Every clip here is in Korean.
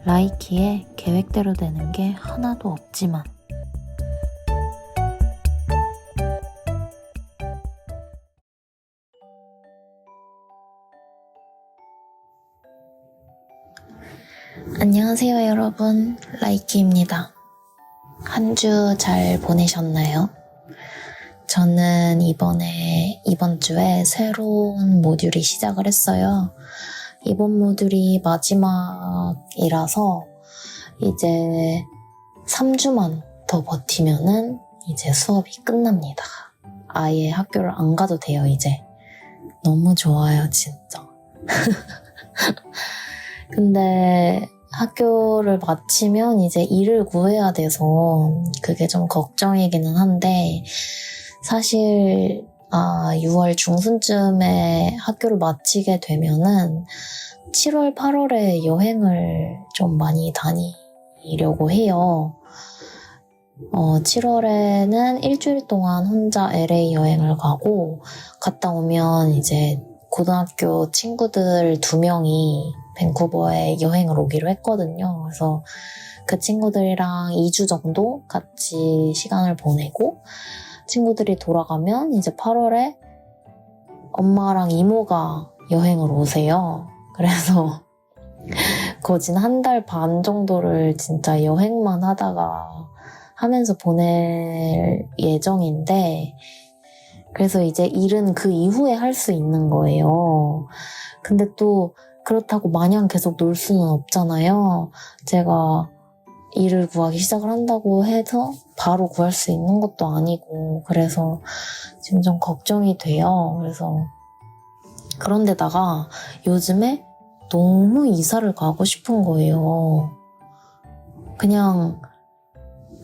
라이키에 계획대로 되는 게 하나도 없지만 안녕하세요 여러분, 라이키입니다. 한 주 잘 보내셨나요? 저는 이번 주에 새로운 모듈이 시작을 했어요. 이번 모듈이 마지막이라서 이제 3주만 더 버티면은 이제 수업이 끝납니다. 아예 학교를 안 가도 돼요, 이제. 너무 좋아요, 진짜. 근데 학교를 마치면 이제 일을 구해야 돼서 그게 좀 걱정이기는 한데, 사실 6월 중순쯤에 학교를 마치게 되면은 7월, 8월에 여행을 좀 많이 다니려고 해요. 7월에는 일주일 동안 혼자 LA 여행을 가고, 갔다 오면 이제 고등학교 친구들 2명이 밴쿠버에 여행을 오기로 했거든요. 그래서 그 친구들이랑 2주 정도 같이 시간을 보내고, 친구들이 돌아가면 이제 8월에 엄마랑 이모가 여행을 오세요. 그래서 거진 1달 반 정도를 진짜 여행만 하면서 보낼 예정인데, 그래서 이제 일은 그 이후에 할 수 있는 거예요. 근데 또 그렇다고 마냥 계속 놀 수는 없잖아요. 제가 일을 구하기 시작을 한다고 해서 바로 구할 수 있는 것도 아니고, 그래서 지금 좀 걱정이 돼요. 그런데다가 요즘에 너무 이사를 가고 싶은 거예요. 그냥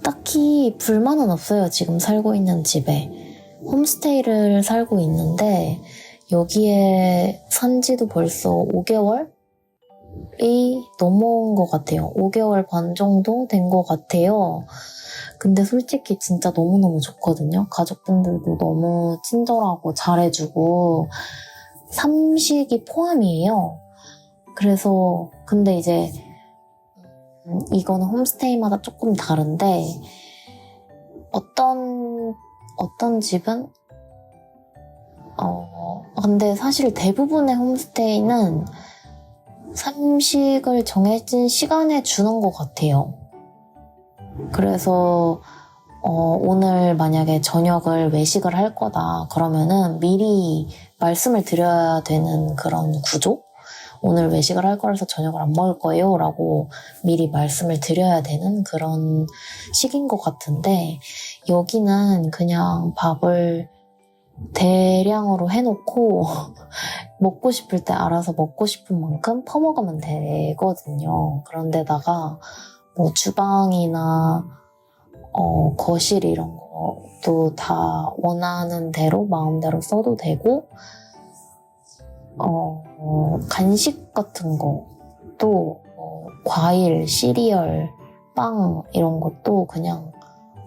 딱히 불만은 없어요. 지금 살고 있는 집에. 홈스테이를 살고 있는데 여기에 산 지도 벌써 5개월이 넘어온 것 같아요. 5개월 반 정도 된 것 같아요. 근데 솔직히 진짜 너무너무 좋거든요. 가족분들도 너무 친절하고 잘해주고, 삼식이 포함이에요. 그래서 근데 이제 이거는 홈스테이마다 조금 다른데, 어떤 집은 근데 사실 대부분의 홈스테이는 삼식을 정해진 시간에 주는 것 같아요. 그래서 오늘 만약에 저녁을 외식을 할 거다 그러면은 미리 말씀을 드려야 되는 그런 구조? 오늘 외식을 할 거라서 저녁을 안 먹을 거예요 라고 미리 말씀을 드려야 되는 그런 식인 것 같은데, 여기는 그냥 밥을 대량으로 해놓고 먹고 싶을 때 알아서 먹고 싶은 만큼 퍼먹으면 되거든요. 그런데다가 뭐 주방이나 거실 이런 것도 다 원하는 대로 마음대로 써도 되고, 간식 같은 것도 과일, 시리얼, 빵 이런 것도 그냥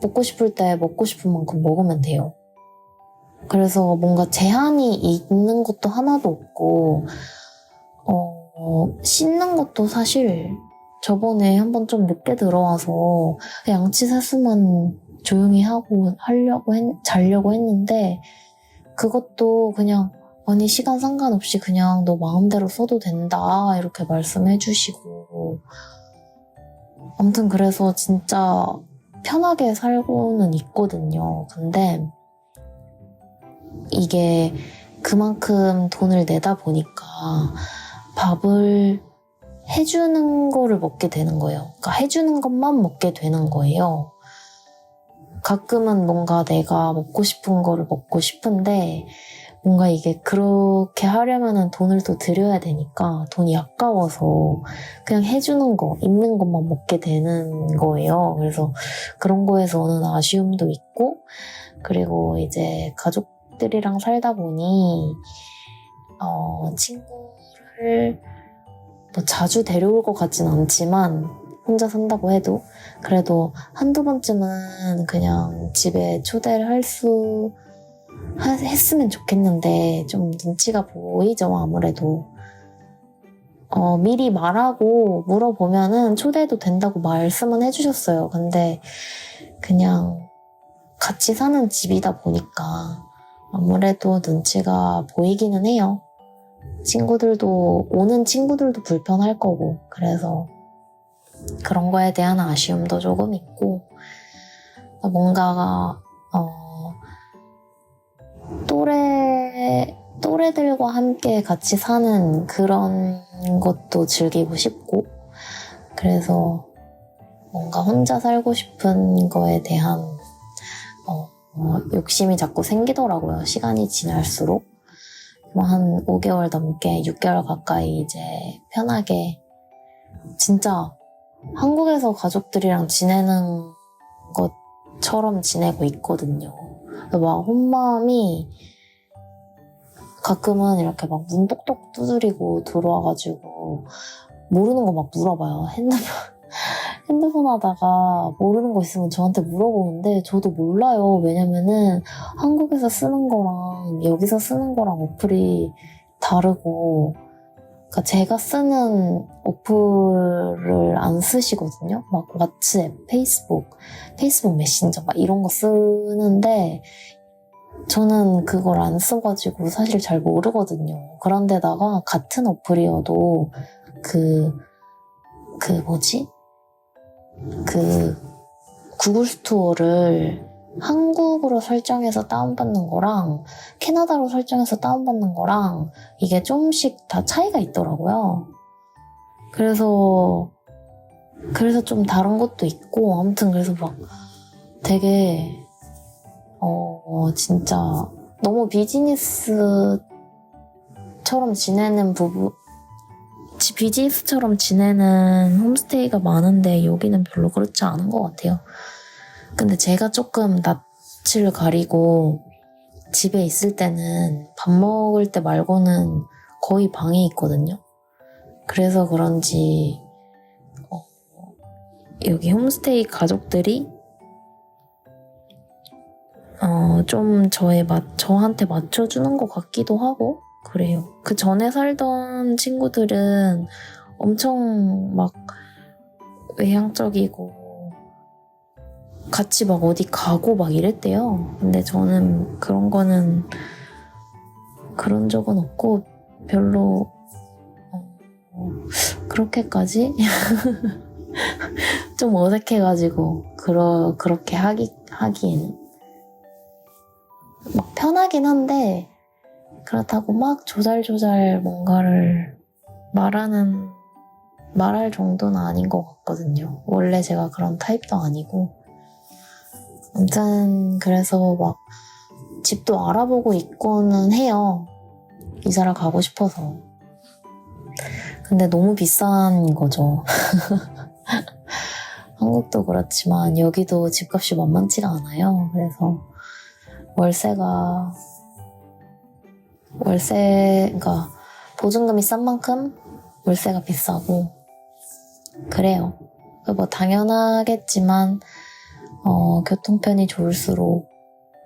먹고 싶을 때 먹고 싶은 만큼 먹으면 돼요. 그래서 뭔가 제한이 있는 것도 하나도 없고, 씻는 것도 사실 저번에 한번 좀 늦게 들어와서 양치 세수만 조용히 하고 자려고 했는데, 그것도 그냥 아니 시간 상관없이 그냥 너 마음대로 써도 된다 이렇게 말씀해 주시고, 아무튼 그래서 진짜 편하게 살고는 있거든요. 근데 이게 그만큼 돈을 내다 보니까 밥을 해주는 거를 먹게 되는 거예요. 그러니까 해주는 것만 먹게 되는 거예요. 가끔은 뭔가 내가 먹고 싶은 거를 먹고 싶은데, 뭔가 이게 그렇게 하려면은 돈을 또 들여야 되니까 돈이 아까워서 그냥 해주는 거, 있는 것만 먹게 되는 거예요. 그래서 그런 거에서 오는 아쉬움도 있고, 그리고 이제 가족들이랑 살다 보니 친구를 뭐 자주 데려올 것 같진 않지만, 혼자 산다고 해도 그래도 한두 번쯤은 그냥 집에 초대를 했으면 좋겠는데, 좀 눈치가 보이죠, 아무래도. 미리 말하고 물어보면은 초대해도 된다고 말씀은 해주셨어요. 근데 그냥 같이 사는 집이다 보니까 아무래도 눈치가 보이기는 해요. 오는 친구들도 불편할 거고, 그래서 그런 거에 대한 아쉬움도 조금 있고, 뭔가, 또래들과 함께 같이 사는 그런 것도 즐기고 싶고, 그래서 뭔가 혼자 살고 싶은 거에 대한 욕심이 자꾸 생기더라고요. 시간이 지날수록. 한 5개월 넘게 6개월 가까이 이제 편하게 진짜 한국에서 가족들이랑 지내는 것처럼 지내고 있거든요. 막 혼맘이 가끔은 이렇게 막 문 똑똑 두드리고 들어와가지고 모르는 거 막 물어봐요. 핸드폰 하다가 모르는 거 있으면 저한테 물어보는데 저도 몰라요. 왜냐면은 한국에서 쓰는 거랑 여기서 쓰는 거랑 어플이 다르고, 그러니까 제가 쓰는 어플을 안 쓰시거든요. 막 왓츠앱, 페이스북 메신저 막 이런 거 쓰는데 저는 그걸 안 써가지고 사실 잘 모르거든요. 그런데다가 같은 어플이어도 구글 스토어를 한국으로 설정해서 다운받는 거랑 캐나다로 설정해서 다운받는 거랑 이게 조금씩 다 차이가 있더라고요. 그래서 좀 다른 것도 있고, 아무튼 그래서 막 되게 진짜 너무 비즈니스처럼 지내는 홈스테이가 많은데 여기는 별로 그렇지 않은 것 같아요. 근데 제가 조금 낯을 가리고 집에 있을 때는 밥 먹을 때 말고는 거의 방에 있거든요. 그래서 그런지 여기 홈스테이 가족들이 좀 저한테 맞춰주는 것 같기도 하고 그래요. 그 전에 살던 친구들은 엄청 막 외향적이고 같이 막 어디 가고 막 이랬대요. 근데 저는 그런 적은 없고 별로 그렇게까지 좀 어색해가지고 그렇게 하기에는 막 편하긴 한데 그렇다고 막 조잘조잘 뭔가를 말할 정도는 아닌 것 같거든요. 원래 제가 그런 타입도 아니고. 아무튼 그래서 막 집도 알아보고 있고는 해요. 이사를 가고 싶어서. 근데 너무 비싼 거죠. 한국도 그렇지만 여기도 집값이 만만치가 않아요. 그래서 월세가 보증금이 싼 만큼 월세가 비싸고 그래요. 뭐 당연하겠지만 교통편이 좋을수록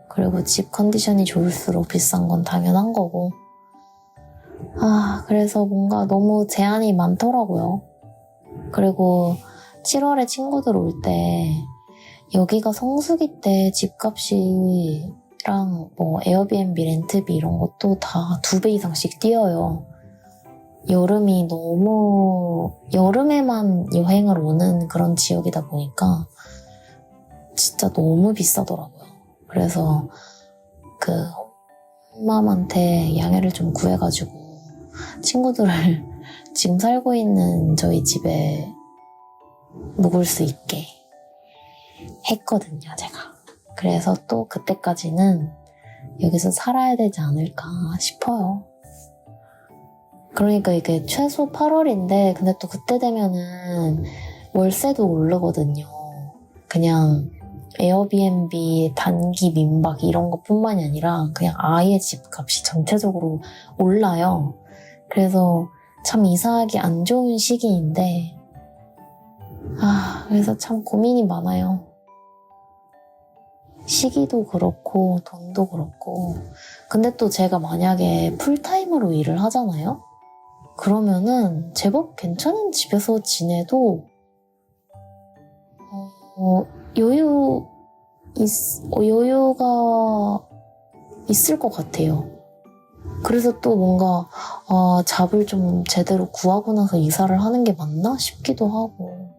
그리고 집 컨디션이 좋을수록 비싼 건 당연한 거고, 그래서 뭔가 너무 제한이 많더라고요. 그리고 7월에 친구들 올 때 여기가 성수기 때 집값이랑 뭐 에어비앤비 렌트비 이런 것도 다 2배 이상씩 뛰어요. 여름에만 여행을 오는 그런 지역이다 보니까 진짜 너무 비싸더라고요. 그래서 엄마한테 양해를 좀 구해가지고 친구들을 지금 살고 있는 저희 집에 묵을 수 있게 했거든요, 제가. 그래서 또 그때까지는 여기서 살아야 되지 않을까 싶어요. 그러니까 이게 최소 8월인데 근데 또 그때 되면은 월세도 오르거든요. 그냥 에어비앤비 단기 민박 이런 것뿐만이 아니라 그냥 아예 집값이 전체적으로 올라요. 그래서 참 이사하기 안 좋은 시기인데 그래서 참 고민이 많아요. 시기도 그렇고 돈도 그렇고. 근데 또 제가 만약에 풀타임으로 일을 하잖아요? 그러면은 제법 괜찮은 집에서 지내도 여유가 있을 것 같아요. 그래서 또 뭔가 잡을 좀 제대로 구하고 나서 이사를 하는 게 맞나 싶기도 하고.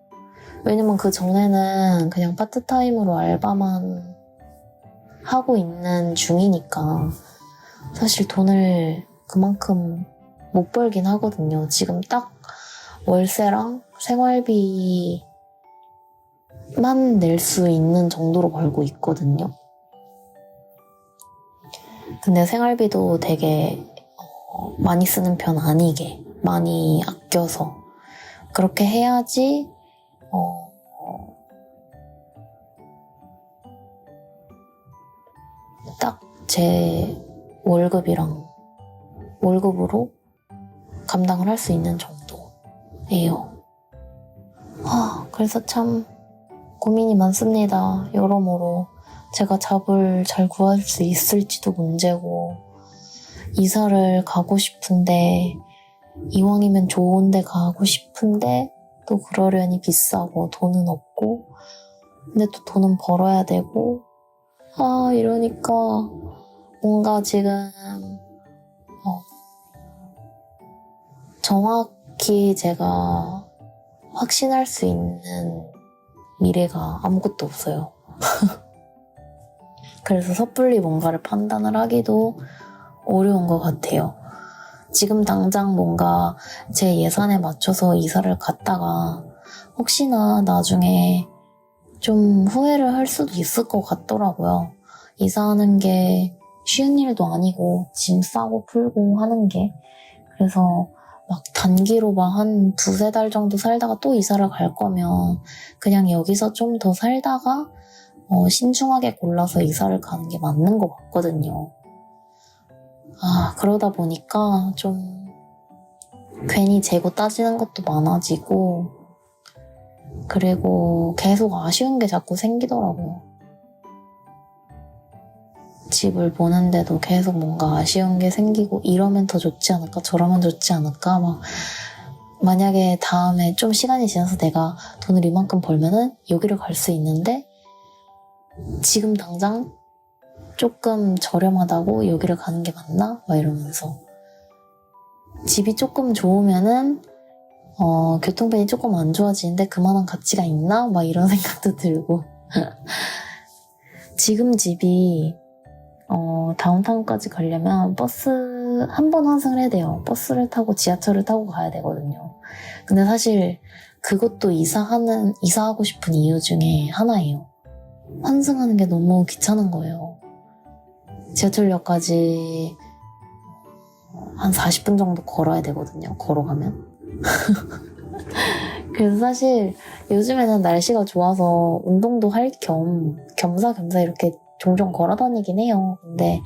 왜냐면 그 전에는 그냥 파트타임으로 알바만 하고 있는 중이니까 사실 돈을 그만큼 못 벌긴 하거든요. 지금 딱 월세랑 생활비만 낼 수 있는 정도로 벌고 있거든요. 근데 생활비도 되게 많이 쓰는 편 아니게 많이 아껴서 그렇게 해야지 딱 제 월급으로 감당을 할 수 있는 정도예요. 그래서 참 고민이 많습니다. 여러모로 제가 잡을 잘 구할 수 있을지도 문제고, 이사를 가고 싶은데 이왕이면 좋은 데 가고 싶은데 또 그러려니 비싸고 돈은 없고, 근데 또 돈은 벌어야 되고, 이러니까 뭔가 지금 정확히 제가 확신할 수 있는 미래가 아무것도 없어요. 그래서 섣불리 뭔가를 판단을 하기도 어려운 것 같아요. 지금 당장 뭔가 제 예산에 맞춰서 이사를 갔다가 혹시나 나중에 좀 후회를 할 수도 있을 것 같더라고요. 이사하는 게 쉬운 일도 아니고 짐 싸고 풀고 하는 게. 그래서 막 단기로 막 한 두세 달 정도 살다가 또 이사를 갈 거면 그냥 여기서 좀 더 살다가 신중하게 골라서 이사를 가는 게 맞는 것 같거든요. 그러다 보니까 좀 괜히 재고 따지는 것도 많아지고, 그리고 계속 아쉬운 게 자꾸 생기더라고요. 집을 보는데도 계속 뭔가 아쉬운 게 생기고, 이러면 더 좋지 않을까, 저러면 좋지 않을까, 만약에 다음에 좀 시간이 지나서 내가 돈을 이만큼 벌면은 여기를 갈 수 있는데, 지금 당장 조금 저렴하다고 여기를 가는 게 맞나? 이러면서. 집이 조금 좋으면은 교통편이 조금 안 좋아지는데 그만한 가치가 있나? 이런 생각도 들고. 지금 집이 다운타운까지 가려면 버스 한 번 환승을 해야 돼요. 버스를 타고 지하철을 타고 가야 되거든요. 근데 사실 그것도 이사하고 싶은 이유 중에 하나예요. 환승하는 게 너무 귀찮은 거예요. 지하철역까지 한 40분 정도 걸어야 되거든요. 걸어가면. 그래서 사실 요즘에는 날씨가 좋아서 운동도 할 겸사겸사 이렇게 종종 걸어 다니긴 해요. 근데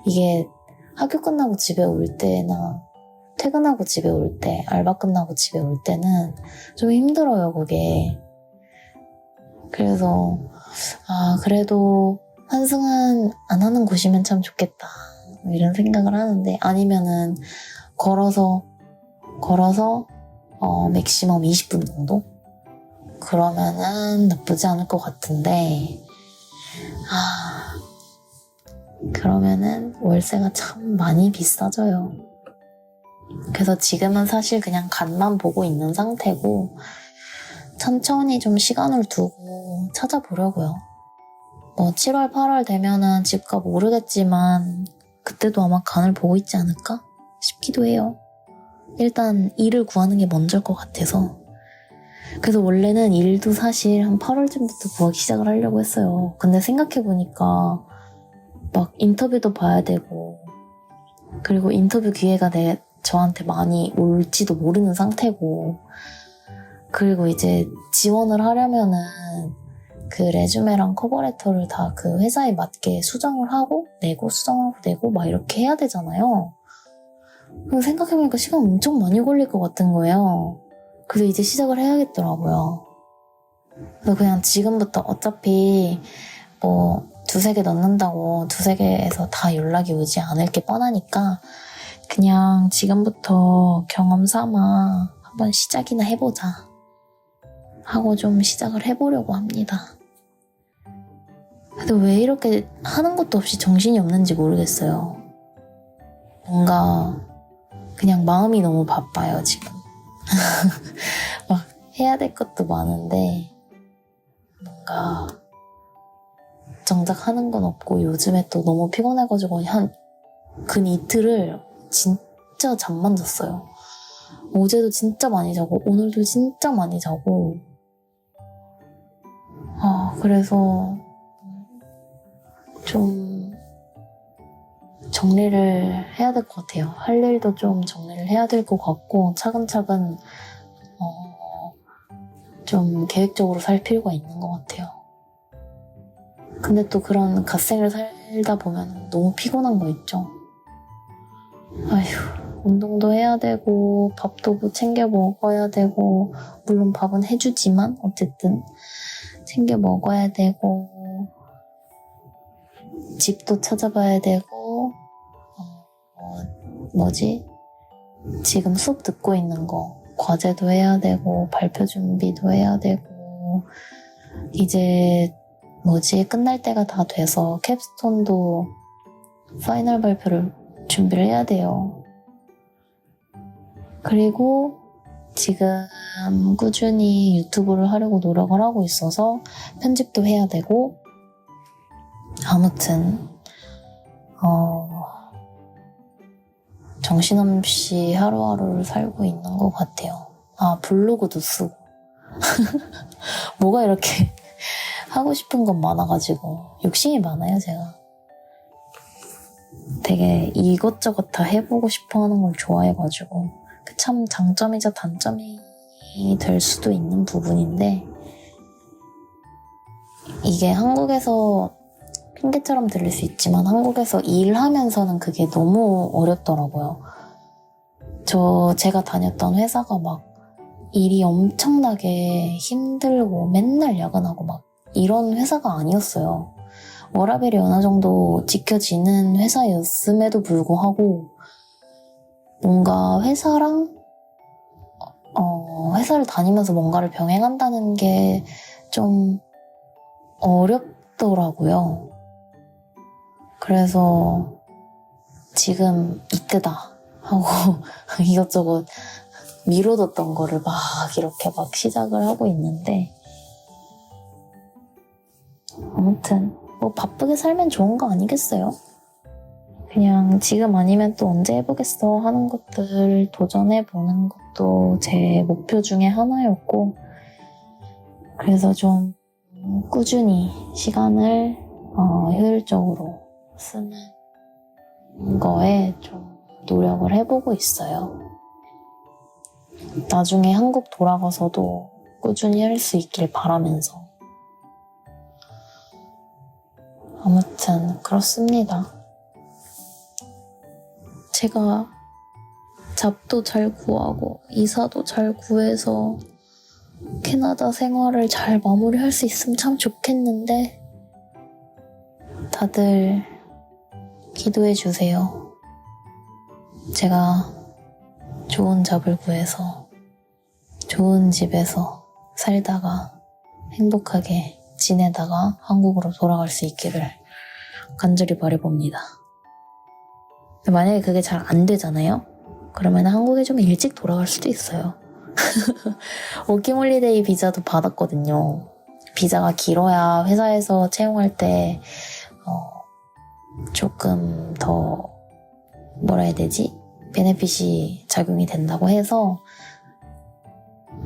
이게 학교 끝나고 집에 올 때나 퇴근하고 집에 올 때, 알바 끝나고 집에 올 때는 좀 힘들어요, 그게. 그래서 그래도 환승은 안 하는 곳이면 참 좋겠다, 이런 생각을 하는데, 아니면은 걸어서 맥시멈 20분 정도? 그러면은 나쁘지 않을 것 같은데, 그러면은 월세가 참 많이 비싸져요. 그래서 지금은 사실 그냥 간만 보고 있는 상태고, 천천히 좀 시간을 두고 찾아보려고요. 7월, 8월 되면은 집값 오르겠지만 그때도 아마 간을 보고 있지 않을까 싶기도 해요. 일단 일을 구하는 게 먼저일 것 같아서. 그래서 원래는 일도 사실 한 8월쯤부터 구하기 시작을 하려고 했어요. 근데 생각해보니까 막 인터뷰도 봐야 되고, 그리고 인터뷰 기회가 저한테 많이 올지도 모르는 상태고, 그리고 이제 지원을 하려면은 그 레주메랑 커버레터를 다 그 회사에 맞게 수정을 하고 내고 수정하고 내고 이렇게 해야 되잖아요. 생각해보니까 시간 엄청 많이 걸릴 것 같은 거예요. 그래서 이제 시작을 해야겠더라고요. 그래서 그냥 지금부터 어차피 두세 개 넣는다고 두세 개에서 다 연락이 오지 않을 게 뻔하니까 그냥 지금부터 경험 삼아 한번 시작이나 해보자 하고 좀 시작을 해보려고 합니다. 근데 왜 이렇게 하는 것도 없이 정신이 없는지 모르겠어요. 뭔가 그냥 마음이 너무 바빠요, 지금. 막 해야 될 것도 많은데 뭔가 정작 하는 건 없고 요즘에 또 너무 피곤해가지고 한 근 이틀을 진짜 잠만 잤어요. 어제도 진짜 많이 자고 오늘도 진짜 많이 자고 그래서 좀 정리를 해야 될 것 같아요. 할 일도 좀 정리를 해야 될 것 같고 차근차근 좀 계획적으로 살 필요가 있는 것 같아요. 근데 또 그런 갓생을 살다 보면 너무 피곤한 거 있죠. 아휴, 운동도 해야 되고 밥도 뭐 챙겨 먹어야 되고 물론 밥은 해주지만 어쨌든 챙겨 먹어야 되고 집도 찾아봐야 되고 지금 수업 듣고 있는 거 과제도 해야 되고 발표 준비도 해야 되고 이제 끝날 때가 다 돼서 캡스톤도 파이널 발표를 준비를 해야 돼요. 그리고 지금 꾸준히 유튜브를 하려고 노력을 하고 있어서 편집도 해야 되고 아무튼 정신없이 하루하루를 살고 있는 것 같아요. 블로그도 쓰고 뭐가 이렇게 하고 싶은 건 많아가지고 욕심이 많아요, 제가. 되게 이것저것 다 해보고 싶어 하는 걸 좋아해가지고 그 참 장점이자 단점이 될 수도 있는 부분인데 이게 한국에서 핑계처럼 들릴 수 있지만 한국에서 일하면서는 그게 너무 어렵더라고요. 제가 다녔던 회사가 막 일이 엄청나게 힘들고 맨날 야근하고 막 이런 회사가 아니었어요. 워라밸이 어느 정도 지켜지는 회사였음에도 불구하고 뭔가 회사를 다니면서 뭔가를 병행한다는 게 좀 어렵더라고요. 그래서 지금 이때다 하고 이것저것 미뤄뒀던 거를 막 이렇게 막 시작을 하고 있는데 아무튼 뭐 바쁘게 살면 좋은 거 아니겠어요? 그냥 지금 아니면 또 언제 해보겠어 하는 것들 도전해보는 것도 제 목표 중에 하나였고 그래서 좀 꾸준히 시간을 효율적으로 쓰는 거에 좀 노력을 해보고 있어요. 나중에 한국 돌아가서도 꾸준히 할 수 있길 바라면서 아무튼 그렇습니다. 제가 잡도 잘 구하고 이사도 잘 구해서 캐나다 생활을 잘 마무리할 수 있으면 참 좋겠는데 다들 기도해 주세요. 제가 좋은 잡을 구해서 좋은 집에서 살다가 행복하게 지내다가 한국으로 돌아갈 수 있기를 간절히 바라봅니다. 만약에 그게 잘 안 되잖아요? 그러면 한국에 좀 일찍 돌아갈 수도 있어요. 워킹홀리데이 비자도 받았거든요. 비자가 길어야 회사에서 채용할 때 조금 더 뭐라 해야 되지? 베네핏이 작용이 된다고 해서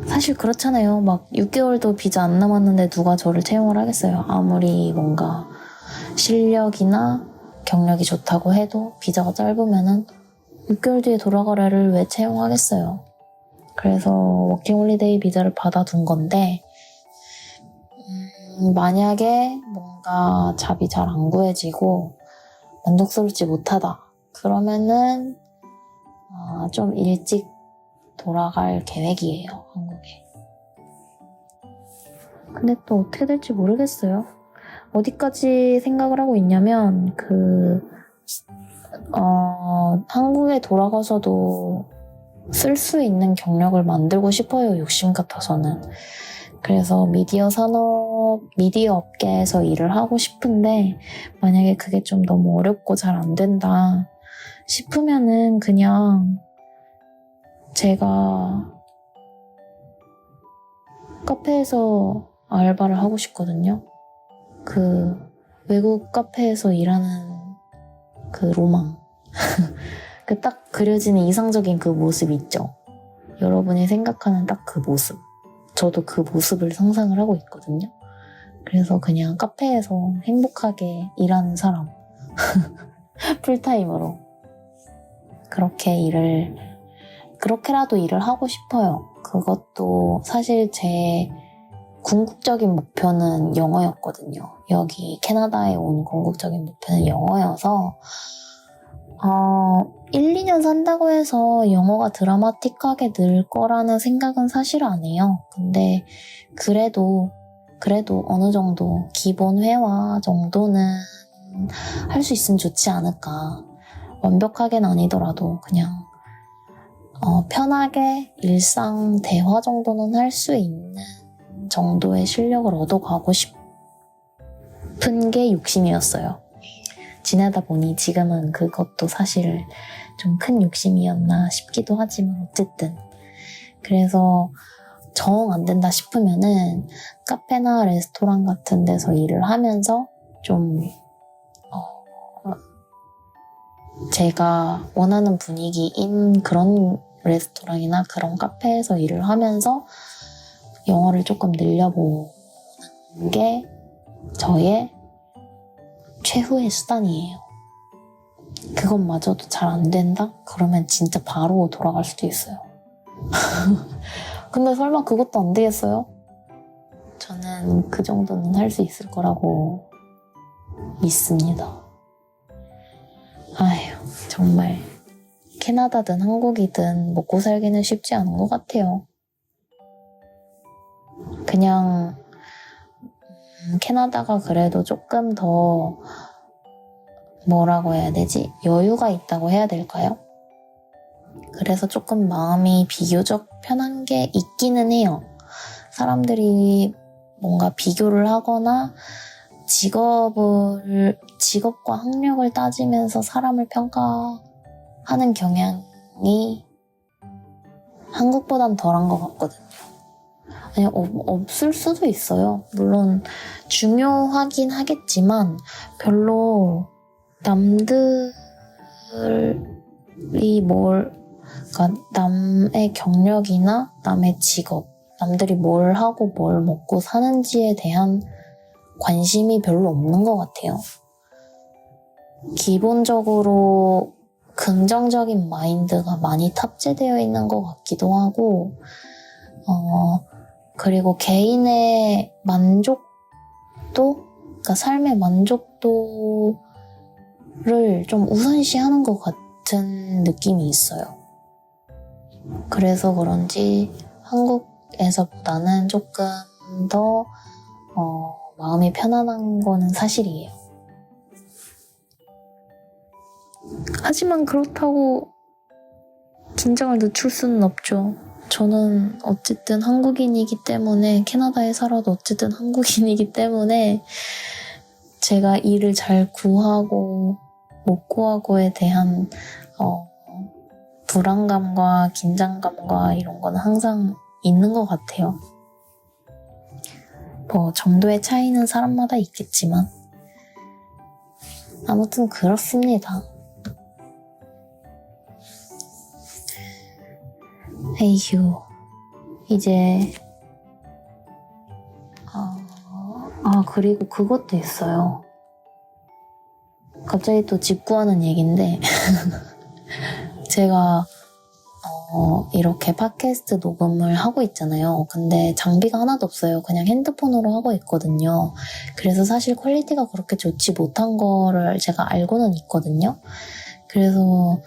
사실 그렇잖아요. 막 6개월도 비자 안 남았는데 누가 저를 채용을 하겠어요. 아무리 뭔가 실력이나 경력이 좋다고 해도 비자가 짧으면은 6개월 뒤에 돌아가라를 왜 채용하겠어요. 그래서 워킹홀리데이 비자를 받아둔 건데 만약에 뭔가 잡이 잘 안 구해지고 만족스럽지 못하다 그러면은 좀 일찍 돌아갈 계획이에요, 한국에. 근데 또 어떻게 될지 모르겠어요. 어디까지 생각을 하고 있냐면 한국에 돌아가서도 쓸 수 있는 경력을 만들고 싶어요, 욕심 같아서는. 그래서 미디어 업계에서 일을 하고 싶은데, 만약에 그게 좀 너무 어렵고 잘 안 된다 싶으면은 그냥 제가 카페에서 알바를 하고 싶거든요. 그 외국 카페에서 일하는 그 로망. 그 딱 그려지는 이상적인 그 모습 있죠? 여러분이 생각하는 딱 그 모습. 저도 그 모습을 상상을 하고 있거든요. 그래서 그냥 카페에서 행복하게 일하는 사람. 풀타임으로. 그렇게라도 일을 하고 싶어요. 그것도 사실 제 궁극적인 목표는 영어였거든요. 여기 캐나다에 온 궁극적인 목표는 영어여서 1, 2년 산다고 해서 영어가 드라마틱하게 늘 거라는 생각은 사실 안 해요. 근데 그래도 어느 정도 기본 회화 정도는 할 수 있으면 좋지 않을까. 완벽하게는 아니더라도 그냥 편하게 일상 대화 정도는 할 수 있는 정도의 실력을 얻어가고 싶은 게 욕심이었어요. 지내다 보니 지금은 그것도 사실 좀 큰 욕심이었나 싶기도 하지만 어쨌든 그래서 정 안 된다 싶으면은 카페나 레스토랑 같은 데서 일을 하면서 좀 제가 원하는 분위기인 그런 레스토랑이나 그런 카페에서 일을 하면서 영어를 조금 늘려보는 게 저의 최후의 수단이에요. 그것마저도 잘 안 된다? 그러면 진짜 바로 돌아갈 수도 있어요. 근데 설마 그것도 안 되겠어요? 저는 그 정도는 할 수 있을 거라고 믿습니다. 아휴, 정말 캐나다든 한국이든 먹고 살기는 쉽지 않은 것 같아요. 그냥 캐나다가 그래도 조금 더 뭐라고 해야 되지? 여유가 있다고 해야 될까요? 그래서 조금 마음이 비교적 편한 게 있기는 해요. 사람들이 뭔가 비교를 하거나 직업과 학력을 따지면서 사람을 평가하는 경향이 한국보단 덜한 것 같거든요. 아니, 없을 수도 있어요. 물론 중요하긴 하겠지만 별로 남들이 그러니까 남의 경력이나 남의 직업, 남들이 뭘 하고 뭘 먹고 사는지에 대한 관심이 별로 없는 것 같아요. 기본적으로 긍정적인 마인드가 많이 탑재되어 있는 것 같기도 하고, 그리고 개인의 만족도, 그러니까 삶의 만족도를 좀 우선시하는 것 같은 느낌이 있어요. 그래서 그런지 한국에서보다는 조금 더 마음이 편안한 거는 사실이에요. 하지만 그렇다고 긴장을 늦출 수는 없죠. 저는 어쨌든 한국인이기 때문에 캐나다에 살아도 어쨌든 한국인이기 때문에 제가 일을 잘 구하고 못 구하고에 대한 불안감과 긴장감과 이런 거는 항상 있는 것 같아요. 뭐 정도의 차이는 사람마다 있겠지만 아무튼 그렇습니다. 에휴, 이제 그리고 그것도 있어요. 갑자기 또 집 구하는 얘기인데 제가 이렇게 팟캐스트 녹음을 하고 있잖아요. 근데 장비가 하나도 없어요. 그냥 핸드폰으로 하고 있거든요. 그래서 사실 퀄리티가 그렇게 좋지 못한 거를 제가 알고는 있거든요. 그래서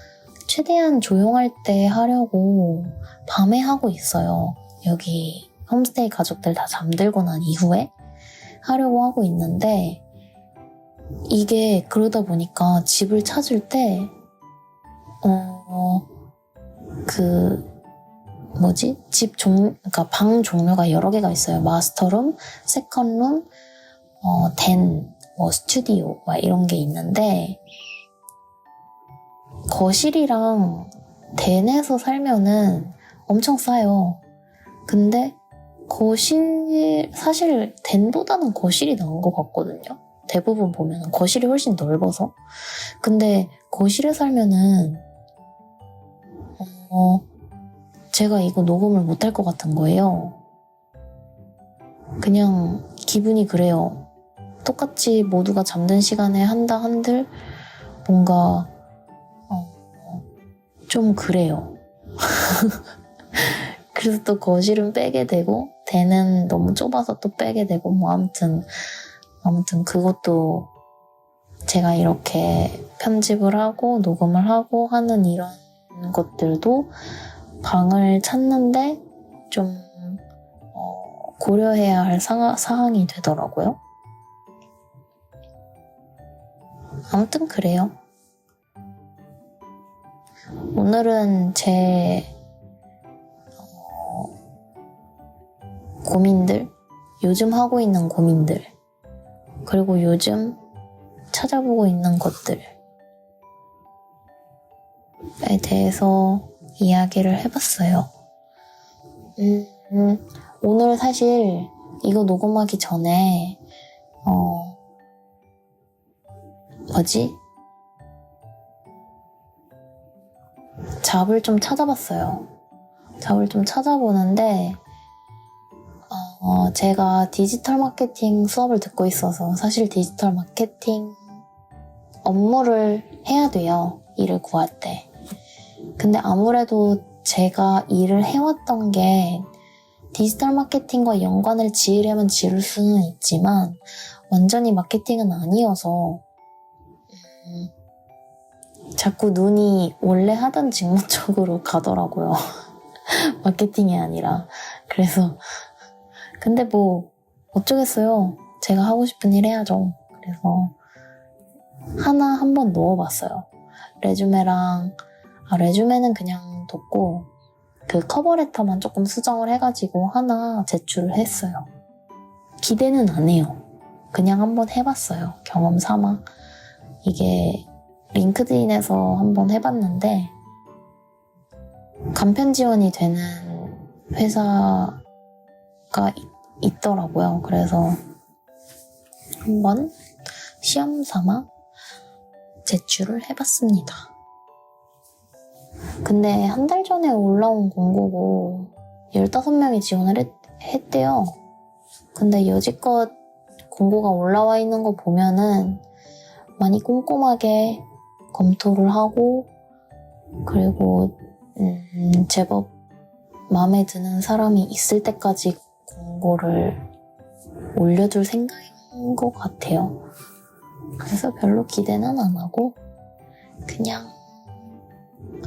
최대한 조용할 때 하려고 밤에 하고 있어요. 여기 홈스테이 가족들 다 잠들고 난 이후에 하려고 하고 있는데 이게 그러다 보니까 집을 찾을 때 그러니까 방 종류가 여러 개가 있어요. 마스터룸, 세컨룸, 스튜디오, 막 이런 게 있는데, 거실이랑 덴에서 살면은 엄청 싸요. 근데 사실 덴보다는 거실이 나은 것 같거든요. 대부분 보면 거실이 훨씬 넓어서. 근데 거실에 살면은 제가 이거 녹음을 못할 것 같은 거예요. 그냥 기분이 그래요. 똑같이 모두가 잠든 시간에 한다 한들 뭔가 좀 그래요. 그래서 또 거실은 빼게 되고 대는 너무 좁아서 또 빼게 되고 아무튼 그것도 제가 이렇게 편집을 하고 녹음을 하고 하는 이런 것들도 방을 찾는데 좀 고려해야 할 사항이 되더라고요. 아무튼 그래요. 오늘은 제 고민들, 요즘 하고 있는 고민들, 그리고 요즘 찾아보고 있는 것들에 대해서 이야기를 해봤어요. 오늘 사실 이거 녹음하기 전에 잡을 좀 찾아봤어요. 잡을 좀 찾아보는데 제가 디지털 마케팅 수업을 듣고 있어서 사실 디지털 마케팅 업무를 해야 돼요. 일을 구할 때. 근데 아무래도 제가 일을 해왔던 게 디지털 마케팅과 연관을 지으려면 지을 수는 있지만 완전히 마케팅은 아니어서 자꾸 눈이 원래 하던 직무 쪽으로 가더라고요. 마케팅이 아니라. 그래서 근데 어쩌겠어요. 제가 하고 싶은 일 해야죠. 그래서 하나 한번 넣어봤어요. 레주메는 그냥 뒀고 그 커버레터만 조금 수정을 해가지고 하나 제출을 했어요. 기대는 안 해요. 그냥 한번 해봤어요. 경험 삼아. 이게 링크드인에서 한번 해봤는데 간편 지원이 되는 회사가 있더라고요. 그래서 한번 시험 삼아 제출을 해봤습니다. 근데 한 달 전에 올라온 공고고 15명이 지원을 했대요. 근데 여지껏 공고가 올라와 있는 거 보면은 많이 꼼꼼하게 검토를 하고 그리고 제법 마음에 드는 사람이 있을 때까지 공고를 올려줄 생각인 것 같아요. 그래서 별로 기대는 안 하고 그냥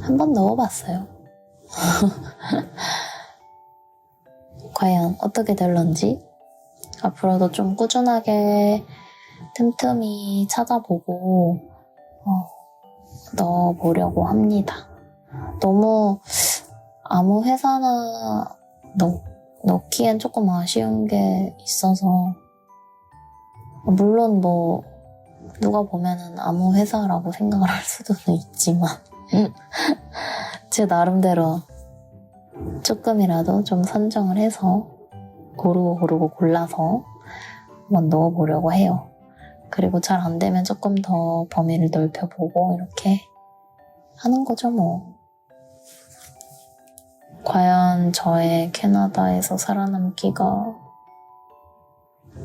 한번 넣어봤어요. 과연 어떻게 될런지 앞으로도 좀 꾸준하게 틈틈이 찾아보고 넣어보려고 합니다. 너무 아무 회사나 넣기엔 조금 아쉬운 게 있어서 물론 누가 보면은 아무 회사라고 생각을 할 수도 있지만 제 나름대로 조금이라도 좀 선정을 해서 고르고 골라서 한번 넣어보려고 해요. 그리고 잘 안 되면 조금 더 범위를 넓혀보고 이렇게 하는 거죠 과연 저의 캐나다에서 살아남기가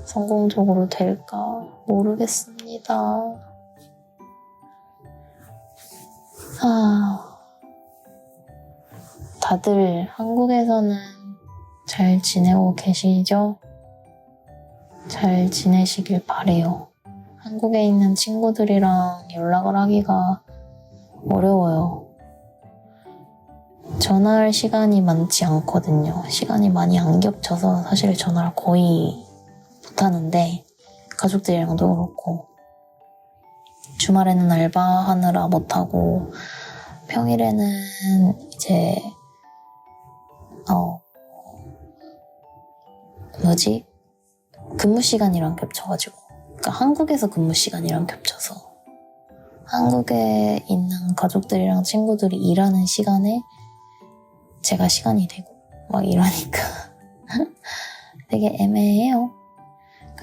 성공적으로 될까 모르겠습니다. 다들 한국에서는 잘 지내고 계시죠? 잘 지내시길 바래요. 한국에 있는 친구들이랑 연락을 하기가 어려워요. 전화할 시간이 많지 않거든요. 시간이 많이 안 겹쳐서 사실 전화를 거의 못하는데 가족들이랑도 그렇고 주말에는 알바하느라 못하고 평일에는 이제 근무 시간이랑 겹쳐가지고, 그러니까 한국에서 근무 시간이랑 겹쳐서 한국에 있는 가족들이랑 친구들이 일하는 시간에 제가 시간이 되고 막 이러니까 되게 애매해요.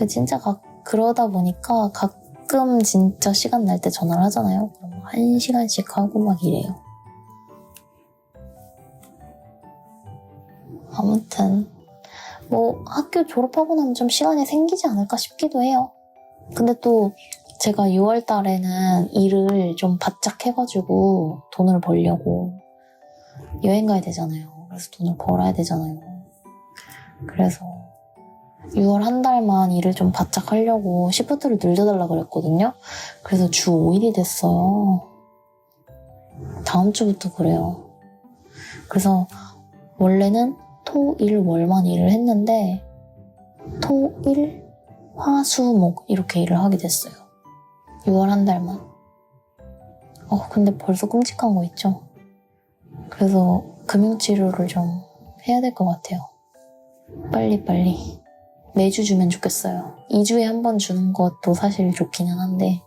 진짜 그러다 보니까 가끔 진짜 시간 날 때 전화를 하잖아요. 그럼 1시간씩 하고 막 이래요. 아무튼 학교 졸업하고 나면 좀 시간이 생기지 않을까 싶기도 해요. 근데 또 제가 6월 달에는 일을 좀 바짝 해가지고 돈을 벌려고 여행 가야 되잖아요. 그래서 돈을 벌어야 되잖아요. 그래서 6월 한 달만 일을 좀 바짝 하려고 시프트를 늘려달라고 그랬거든요. 그래서 주 5일이 됐어요. 다음 주부터 그래요. 그래서 원래는 토, 일, 월만 일을 했는데 토, 일, 화, 수, 목 이렇게 일을 하게 됐어요. 6월 한 달만. 근데 벌써 끔찍한 거 있죠? 그래서 금융치료를 좀 해야 될 것 같아요. 빨리빨리. 매주 주면 좋겠어요. 2주에 한 번 주는 것도 사실 좋기는 한데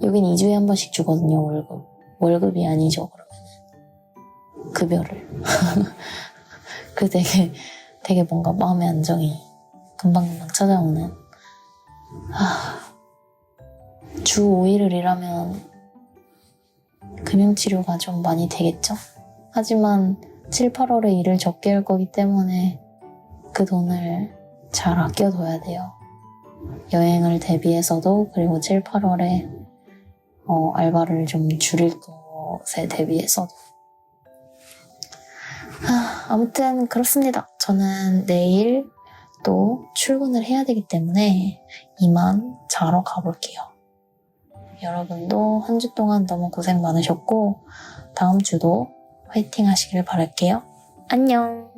여긴 2주에 한 번씩 주거든요, 월급. 월급이 아니죠, 그러면. 급여를. 되게 뭔가 마음의 안정이 금방금방 찾아오는. 주 5일을 일하면 금융치료가 좀 많이 되겠죠? 하지만 7, 8월에 일을 적게 할 거기 때문에 그 돈을 잘 아껴둬야 돼요. 여행을 대비해서도, 그리고 7, 8월에 알바를 좀 줄일 것에 대비해서도. 아무튼 그렇습니다. 저는 내일 또 출근을 해야 되기 때문에 이만 자러 가볼게요. 여러분도 한 주 동안 너무 고생 많으셨고 다음 주도 화이팅 하시길 바랄게요. 안녕.